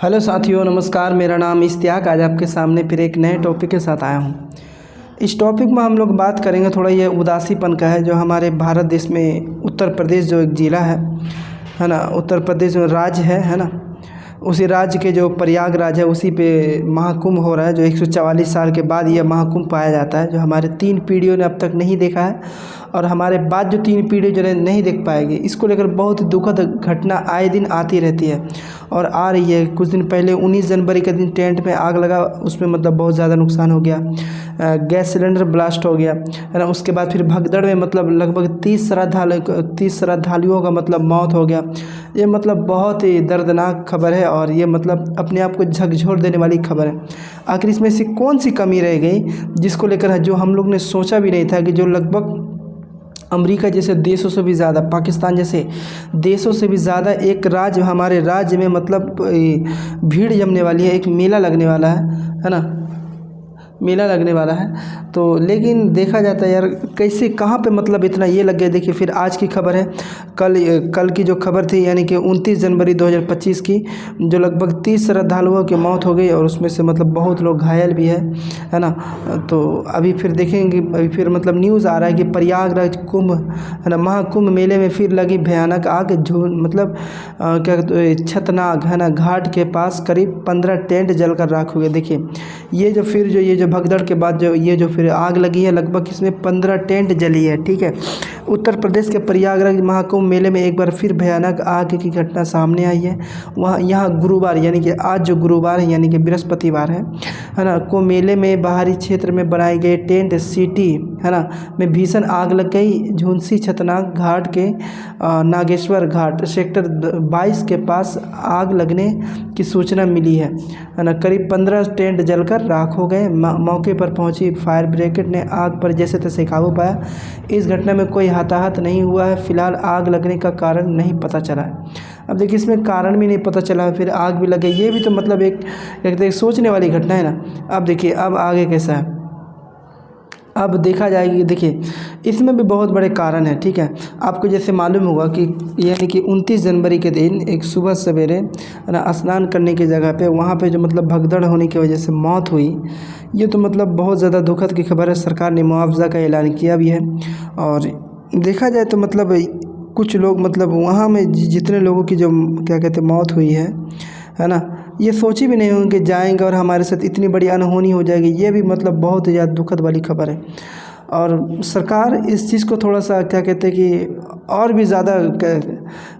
Hello साथियों, नमस्कार। मेरा नाम इश्तियाक। आज आपके सामने फिर एक नए टॉपिक के साथ आया हूँ। इस टॉपिक में हम लोग बात करेंगे थोड़ा ये उदासीपन का है, जो हमारे भारत देश में उत्तर प्रदेश जो एक ज़िला है ना, उत्तर प्रदेश में राज्य है ना, उसी राज्य के जो प्रयागराज है उसी पे महाकुंभ हो रहा है, जो 144 साल के बाद यह महाकुंभ पाया जाता है, जो हमारे 3 पीढ़ियों ने अब तक नहीं देखा है और हमारे बाद जो 3 पीढ़ी जो नहीं देख पाएगी। इसको लेकर बहुत दुखद घटना आए दिन आती रहती है और आ रही है। कुछ दिन पहले 19 जनवरी के दिन टेंट में आग लगा, उसमें मतलब बहुत ज़्यादा नुकसान हो गया। गैस सिलेंडर ब्लास्ट हो गया है ना। उसके बाद फिर भगदड़ में मतलब लगभग 30 श्रद्धालुओं का मतलब मौत हो गया। ये मतलब बहुत ही दर्दनाक खबर है और ये मतलब अपने आप को झकझोर देने वाली खबर है। आखिर इसमें से कौन सी कमी रह गई जिसको लेकर जो हम लोग ने सोचा भी नहीं था कि जो लगभग अमेरिका जैसे देशों से भी ज़्यादा, पाकिस्तान जैसे देशों से भी ज़्यादा एक राज्य हमारे राज्य में मतलब भीड़ जमने वाली है, एक मेला लगने वाला है ना, मेला लगने वाला है। तो लेकिन देखा जाता है यार कैसे कहाँ पे मतलब इतना ये लग गया। देखिए फिर आज की खबर है, कल की जो खबर थी यानी कि 29 जनवरी 2025 की, जो लगभग 30 श्रद्धालुओं की मौत हो गई और उसमें से मतलब बहुत लोग घायल भी है ना। तो अभी फिर देखेंगे, अभी फिर मतलब न्यूज़ आ रहा है कि प्रयागराज कुंभ है ना, महाकुंभ मेले में फिर लगी भयानक आग। मतलब क्या छतनाग है ना, घाट के पास करीब 15 टेंट जलकर राख हो गए। देखिए ये जो भगदड़ के बाद जो फिर आग लगी है, लगभग इसमें 15 टेंट जली है। ठीक है, उत्तर प्रदेश के प्रयागराज महाकुंभ मेले में एक बार फिर भयानक आग की घटना सामने आई है। यहाँ गुरुवार यानी कि आज जो गुरुवार है यानी कि बृहस्पतिवार है ना, को मेले में बाहरी क्षेत्र में बनाए गए टेंट सिटी है ना में भीषण आग लग गई। झुंसी छतनाग घाट के नागेश्वर घाट सेक्टर 22 के पास आग लगने की सूचना मिली है ना। करीब 15 टेंट जलकर राख हो गए। मौके पर पहुंची फायर ब्रिगेड ने आग पर जैसे तैसे काबू पाया। इस घटना में कोई हताहत नहीं हुआ है। फिलहाल आग लगने का कारण नहीं पता चला है। अब देखिए इसमें कारण भी नहीं पता चला, फिर आग भी लग गई। ये भी तो मतलब एक सोचने वाली घटना है ना। अब देखिए अब आगे कैसा है, अब देखा जाएगी। देखिए इसमें भी बहुत बड़े कारण है। ठीक है, आपको जैसे मालूम होगा कि यानी कि 29 जनवरी के दिन एक सुबह सवेरे ना स्नान करने की जगह पे वहाँ पे जो मतलब भगदड़ होने की वजह से मौत हुई। ये तो मतलब बहुत ज़्यादा दुखद की खबर है। सरकार ने मुआवजा का ऐलान किया भी है और देखा जाए तो मतलब कुछ लोग मतलब वहाँ में जितने लोगों की जो क्या कहते मौत हुई है ना, ये सोची भी नहीं होंगे कि जाएंगे और हमारे साथ इतनी बड़ी अनहोनी हो जाएगी। ये भी मतलब बहुत ही ज़्यादा दुखद वाली खबर है और सरकार इस चीज़ को थोड़ा सा क्या कहते हैं कि और भी ज़्यादा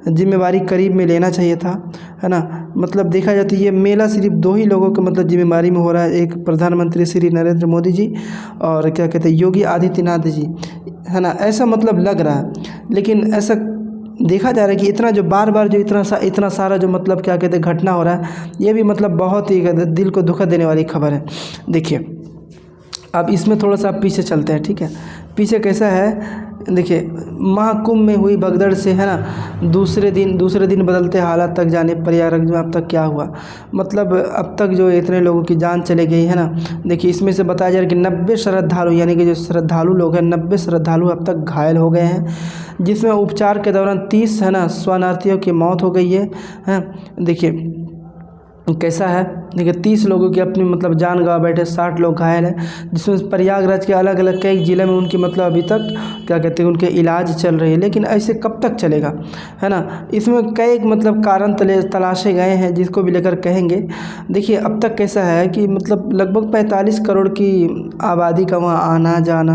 जिम्मेवारी करीब में लेना चाहिए था, है ना। मतलब देखा जाए तो ये मेला सिर्फ 2 ही लोगों के मतलब जिम्मेवारी में हो रहा है, एक प्रधानमंत्री श्री नरेंद्र मोदी जी और क्या कहते हैं योगी आदित्यनाथ जी, है ना। ऐसा मतलब लग रहा है, लेकिन ऐसा देखा जा रहा है कि इतना जो बार बार जो इतना सारा जो मतलब क्या कहते हैं घटना हो रहा है, ये भी मतलब बहुत ही दिल को दुखद देने वाली खबर है। देखिए अब इसमें थोड़ा सा पीछे चलते हैं। ठीक है, पीछे कैसा है, देखिए महाकुंभ में हुई भगदड़ से है ना दूसरे दिन बदलते हालात तक जाने प्रयागराज में अब तक क्या हुआ। मतलब अब तक जो इतने लोगों की जान चले गई है ना। देखिए इसमें से बताया जा रहा है कि 90 श्रद्धालु यानी कि जो श्रद्धालु लोग हैं 90 श्रद्धालु अब तक घायल हो गए हैं, जिसमें उपचार के दौरान 30 है ना शरणार्थियों की मौत हो गई है। देखिए कैसा है, देखिए 30 लोगों की अपनी मतलब जान गंवा बैठे, 60 लोग घायल हैं, जिसमें प्रयागराज के अलग अलग कई ज़िले में उनकी मतलब अभी तक क्या कहते हैं उनके इलाज चल रही है। लेकिन ऐसे कब तक चलेगा, है ना। इसमें कई मतलब कारण तलाशे गए हैं जिसको भी लेकर कहेंगे। देखिए अब तक कैसा है कि मतलब लगभग 45 करोड़ की आबादी का वहाँ आना जाना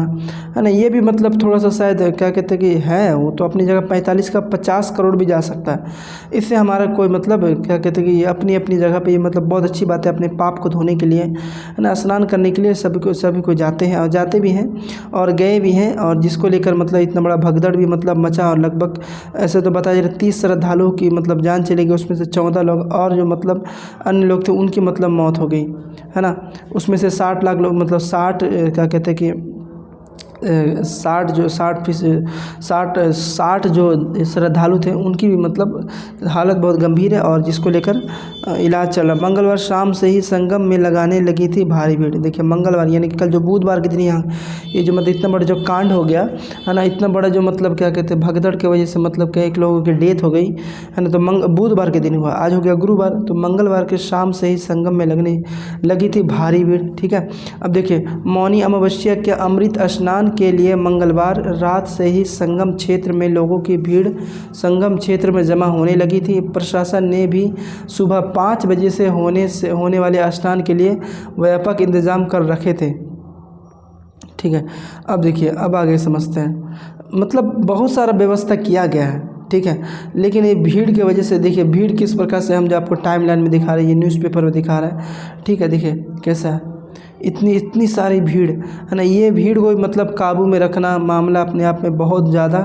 है ना। ये भी मतलब थोड़ा सा शायद क्या कहते हैं कि है वो तो अपनी जगह 45 का 50 करोड़ भी जा सकता है। इससे हमारा कोई मतलब क्या कहते हैं कि अपनी अपनी जगह पे ये मतलब बहुत अच्छी बात है। अपने पाप को धोने के लिए है ना, स्नान करने के लिए सभी को जाते हैं और जाते भी हैं और गए भी हैं। और जिसको लेकर मतलब इतना बड़ा भगदड़ भी मतलब मचा और लगभग ऐसे तो बताया जा रहा है 30 श्रद्धालुओं की मतलब जान चली गई। उसमें से 14 लोग और जो मतलब अन्य लोग थे उनकी मतलब मौत हो गई, है ना। उसमें से 60 लाख लोग मतलब 60 क्या कहते हैं कि 60 जो श्रद्धालु थे उनकी भी मतलब हालत बहुत गंभीर है, और जिसको लेकर इलाज चल रहा। मंगलवार शाम से ही संगम में लगाने लगी थी भारी भीड़। देखिए मंगलवार यानी कि कल जो बुधवार के दिन यहाँ ये जो मतलब इतना बड़ा जो कांड हो गया है ना, इतना बड़ा जो मतलब क्या कहते हैं भगदड़ की वजह से मतलब कई लोगों की डेथ हो गई है ना, तो बुधवार के दिन हुआ, आज हो गया गुरुवार, तो मंगलवार के शाम से ही संगम में लगने लगी थी भारी भीड़। ठीक है, अब देखिए मौनी अमावस्या के अमृत स्नान के लिए मंगलवार रात से ही संगम क्षेत्र में लोगों की भीड़ संगम क्षेत्र में जमा होने लगी थी। प्रशासन ने भी सुबह 5 बजे से होने वाले स्नान के लिए व्यापक इंतजाम कर रखे थे। ठीक है, अब देखिए अब आगे समझते हैं, मतलब बहुत सारा व्यवस्था किया गया है। ठीक है, लेकिन ये भीड़ की वजह से देखिए भीड़ किस प्रकार से हम जो आपको टाइमलाइन में दिखा रहे हैं, ये न्यूज़पेपर में दिखा रहा है। ठीक है, देखिए कैसा है, इतनी सारी भीड़ है ना, ये भीड़ को मतलब काबू में रखना मामला अपने आप में बहुत ज़्यादा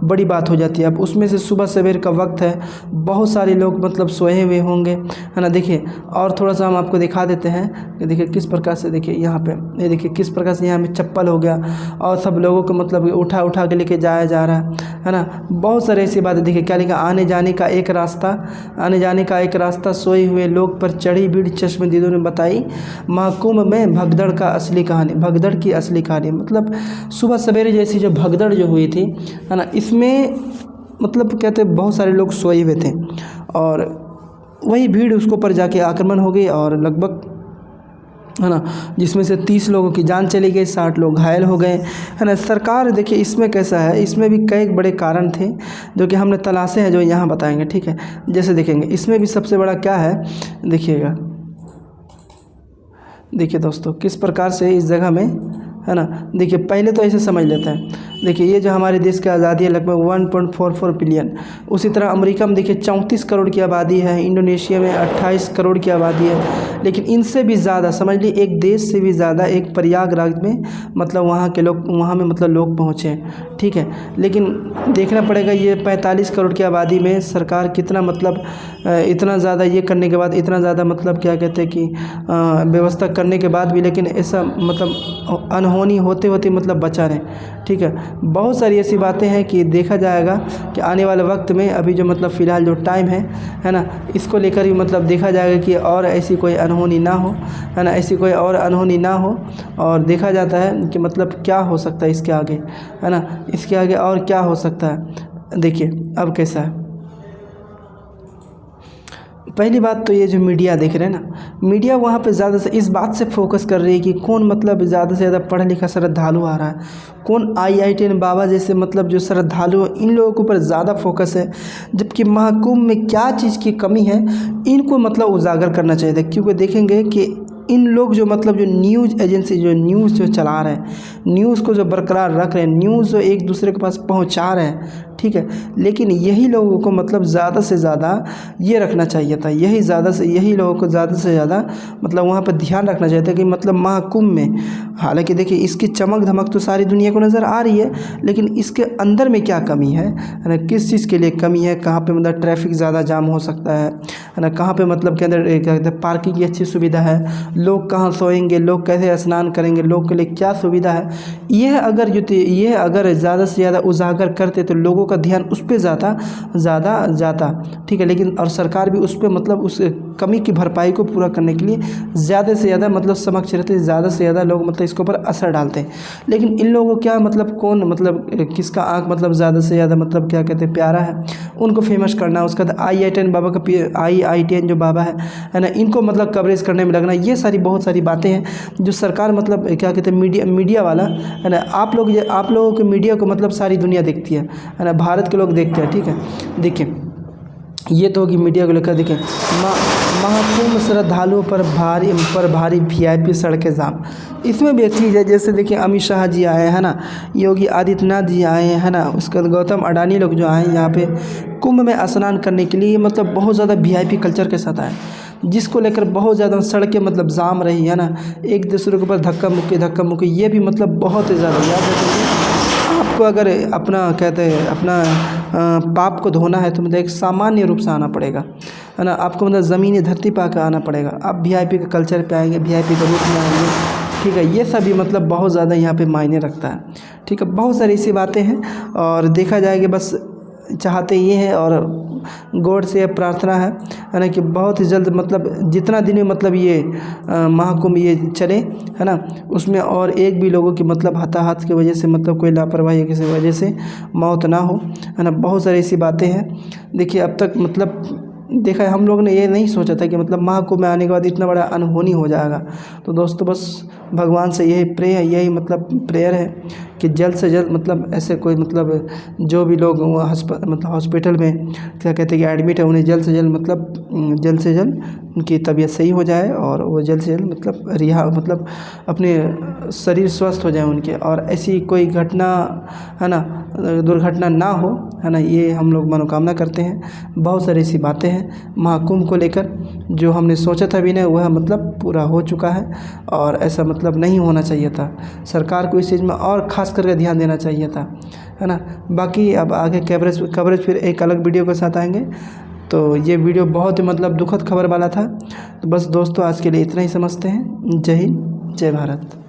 बड़ी बात हो जाती है। अब उसमें से सुबह सवेर का वक्त है, बहुत सारे लोग मतलब सोए हुए होंगे है ना। देखिए और थोड़ा सा हम आपको दिखा देते हैं कि देखिए किस प्रकार से, देखिए यहाँ पे ये देखिए किस प्रकार से यहाँ में चप्पल हो गया और सब लोगों को मतलब उठा के लेके जाया जा रहा है ना। बहुत सारे ऐसी बातें, देखिए क्या लिखा, आने जाने का एक रास्ता सोए हुए लोग पर चढ़ी भीड़, चश्मदीदों ने बताई महाकुंभ में भगदड़ की असली कहानी। मतलब सुबह सवेरे जैसी जो भगदड़ जो हुई थी है ना, इसमें मतलब कहते बहुत सारे लोग सोए हुए थे और वही भीड़ उसको पर जाके आक्रमण हो गई और लगभग है ना, जिसमें से 30 लोगों की जान चली गई, 60 लोग घायल हो गए है ना। सरकार देखिए इसमें कैसा है, इसमें भी कई बड़े कारण थे जो कि हमने तलाशे हैं, जो यहाँ बताएंगे। ठीक है, जैसे देखेंगे इसमें भी सबसे बड़ा क्या है, देखिएगा, देखिए दोस्तों किस प्रकार से इस जगह में है ना। देखिए पहले तो ऐसे समझ लेते हैं, देखिए ये जो हमारे देश की आज़ादी है लगभग 1.44 बिलियन, उसी तरह अमेरिका में देखिए 34 करोड़ की आबादी है, इंडोनेशिया में 28 करोड़ की आबादी है, लेकिन इनसे भी ज़्यादा समझ लीजिए एक देश से भी ज़्यादा एक प्रयागराज में मतलब वहाँ के लोग वहाँ में मतलब लोग पहुँचे हैं। ठीक है, लेकिन देखना पड़ेगा ये 45 करोड़ की आबादी में सरकार कितना मतलब इतना ज़्यादा ये करने के बाद, इतना ज़्यादा मतलब क्या कहते हैं कि व्यवस्था करने के बाद भी, लेकिन ऐसा मतलब अनहोनी होते होते मतलब बचा रहे। ठीक है, बहुत सारी ऐसी बातें हैं कि देखा जाएगा कि आने वाले वक्त में अभी जो मतलब फ़िलहाल जो टाइम है ना, इसको लेकर ही मतलब देखा जाएगा कि और ऐसी कोई अनहोनी ना हो है ना, ऐसी कोई और अनहोनी ना हो। और देखा जाता है कि मतलब क्या हो सकता है इसके आगे है ना, इसके आगे और क्या हो सकता है। देखिए अब कैसा है, पहली बात तो ये जो मीडिया देख रहे हैं ना, मीडिया वहाँ पे ज़्यादा से इस बात से फोकस कर रही है कि कौन मतलब ज़्यादा से ज़्यादा पढ़ा लिखा श्रद्धालु आ रहा है, कौन IITN बाबा जैसे मतलब जो श्रद्धालु, इन लोगों के ऊपर ज़्यादा फोकस है। जबकि महाकुंभ में क्या चीज़ की कमी है इनको मतलब उजागर करना चाहिए था, क्योंकि देखेंगे कि इन लोग जो मतलब जो न्यूज़ एजेंसी जो न्यूज़ जो चला रहे हैं, न्यूज़ को जो बरकरार रख रहे हैं, न्यूज़ जो एक दूसरे के पास पहुंचा रहे हैं। ठीक है, लेकिन यही लोगों को मतलब ज़्यादा से ज़्यादा ये रखना चाहिए था, यही लोगों को ज़्यादा से ज़्यादा मतलब वहाँ पर ध्यान रखना चाहिए था कि मतलब महाकुंभ में, हालांकि देखिए इसकी चमक धमक तो सारी दुनिया को नज़र आ रही है, लेकिन इसके अंदर में क्या कमी है ना, किस चीज़ के लिए कमी है, कहाँ पे मतलब ट्रैफिक ज़्यादा जाम हो सकता है ना, कहाँ पे मतलब के अंदर क्या कहते हैं पार्किंग की अच्छी सुविधा है, लोग कहाँ सोएंगे, लोग कैसे स्नान करेंगे, लोग के लिए क्या सुविधा है, यह अगर ज़्यादा से ज़्यादा उजागर करते तो लोगों का ध्यान उस पर ज़्यादा जाता। ठीक है, लेकिन और सरकार भी उस पर मतलब उस कमी की भरपाई को पूरा करने के लिए ज़्यादा से ज़्यादा मतलब समक्ष रहते, ज़्यादा से ज़्यादा लोग मतलब इसके ऊपर असर डालते हैं। लेकिन इन लोगों को क्या मतलब कौन मतलब किसका आँख मतलब ज़्यादा से ज़्यादा मतलब क्या कहते हैं प्यारा है, उनको फेमस करना, उसका IITN बाबा का IITN जो बाबा है ना, इनको मतलब कवरेज करने में लगना, ये सारी बहुत सारी बातें हैं जो सरकार मतलब क्या कहते हैं मीडिया वाला है ना, आप लोगों के मीडिया को मतलब सारी दुनिया देखती है ना, भारत के लोग देखते हैं। ठीक है, देखिए ये तो होगी मीडिया को लेकर। देखिए महाकुंभ श्रद्धालुओं पर भारी VIP सड़कें जाम, इसमें भी एक चीज़ है, जैसे देखिए अमित शाह जी आए हैं ना, योगी आदित्यनाथ जी आए हैं ना, उसके बाद गौतम अडानी लोग जो आए यहाँ पे कुंभ में स्नान करने के लिए, मतलब बहुत ज़्यादा VIP कल्चर के साथ आए, जिसको लेकर बहुत ज़्यादा सड़कें मतलब जाम रही है ना, एक दूसरे के ऊपर धक्का मुक्की, ये भी मतलब बहुत ही ज़्यादा याद रखेंगे। आपको अगर अपना कहते हैं अपना पाप को धोना है तो मतलब एक सामान्य रूप से आना पड़ेगा है ना, आपको मतलब ज़मीनी धरती पर आकर आना पड़ेगा। आप VIP के कल्चर पे आएंगे, VIP के रूप में आएंगे ठीक है, ये सभी मतलब बहुत ज़्यादा यहाँ पे मायने रखता है। ठीक है, बहुत सारी ऐसी बातें हैं और देखा जाए कि बस चाहते ये हैं और गॉड से प्रार्थना है ना कि बहुत ही जल्द मतलब जितना दिन में मतलब ये महाकुंभ ये चले, है ना, उसमें और एक भी लोगों की मतलब हताहत की वजह से मतलब कोई लापरवाही किसी वजह से मौत ना हो, है ना। बहुत सारी ऐसी बातें हैं। देखिए अब तक मतलब देखा है, हम लोग ने ये नहीं सोचा था कि मतलब महाकुंभ में आने के बाद इतना बड़ा अनहोनी हो जाएगा। तो दोस्तों बस भगवान से यही यही मतलब प्रेयर है कि जल्द से जल्द मतलब ऐसे कोई मतलब जो भी लोग मतलब हॉस्पिटल में क्या कहते हैं कि एडमिट है, उन्हें जल्द से जल्द मतलब जल्द से जल्द उनकी तबीयत सही हो जाए और वो जल्द से जल्द मतलब रिहा मतलब अपने शरीर स्वस्थ हो जाए उनके, और ऐसी कोई घटना, है ना, दुर्घटना ना हो, है ना, ये हम लोग मनोकामना करते हैं। बहुत सारी ऐसी बातें हैं महाकुंभ को लेकर जो हमने सोचा था भी नहीं, वह मतलब पूरा हो चुका है और ऐसा मतलब नहीं होना चाहिए था। सरकार को इस चीज़ में और ख़ास करके ध्यान देना चाहिए था, है ना। बाकी अब आगे कवरेज फिर एक अलग वीडियो के साथ आएंगे। तो ये वीडियो बहुत ही मतलब दुखद खबर वाला था। तो बस दोस्तों आज के लिए इतना ही समझते हैं। जय हिंद, जय भारत।